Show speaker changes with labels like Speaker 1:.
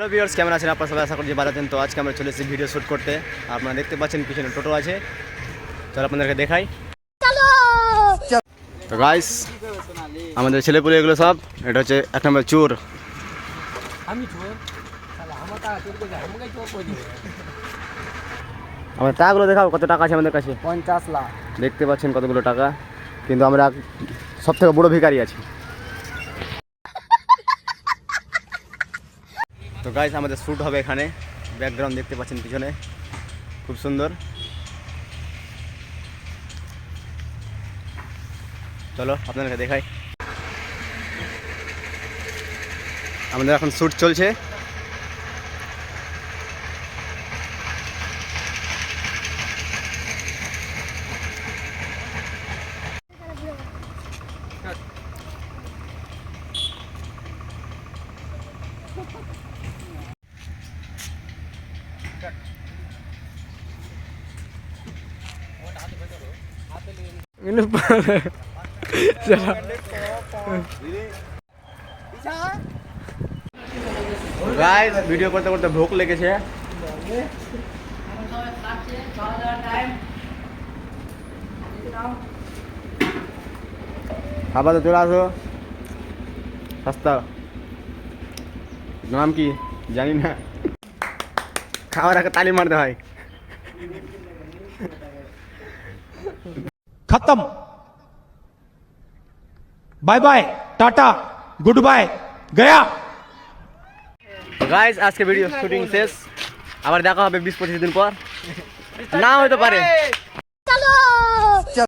Speaker 1: Hello viewers, কেমন আছেন আপনারা সবাই? আশা করি যে ভালো আছেন। তো আজকে আমরা চলে এসেছি ভিডিও শ্যুট করতে। আপনারা দেখতে পাচ্ছেন পিছনে টোটো আছে, চলো আপনাদেরকে দেখাই। তো গাইস, আমাদের ছেলেপুলে এগুলো সব, এটা হচ্ছে 1 নম্বর চোর। আমার টাকাগুলো দেখাও, কত টাকা আছে আমাদের কাছে?
Speaker 2: 50 লাখ।
Speaker 1: দেখতে পাচ্ছেন কতগুলো টাকা, কিন্তু আমরা সব থেকে বড় ভিখারি আছি। তো গাইস, আমাদের শ্যুট হবে এখানে। ব্যাকগ্রাউন্ড দেখতে পাচ্ছেন পিছনে, খুব সুন্দর। চলো আপনাদেরকে দেখাই। আমাদের এখন শ্যুট চলছে। গাইস, ভিডিও করতে করতে ভোক লেগেছে। খাবার তো চলে আসো, সস্তা। নাম কি জানি না, খাবার আগে তালি মারতে হয়।
Speaker 3: खत्म। Bye bye, tata, good bye, गया।
Speaker 1: গাইস, আজকে ভিডিও শুটিং শেষ। আবার দেখা হবে 20-25 দিন পর, না হতে পারে।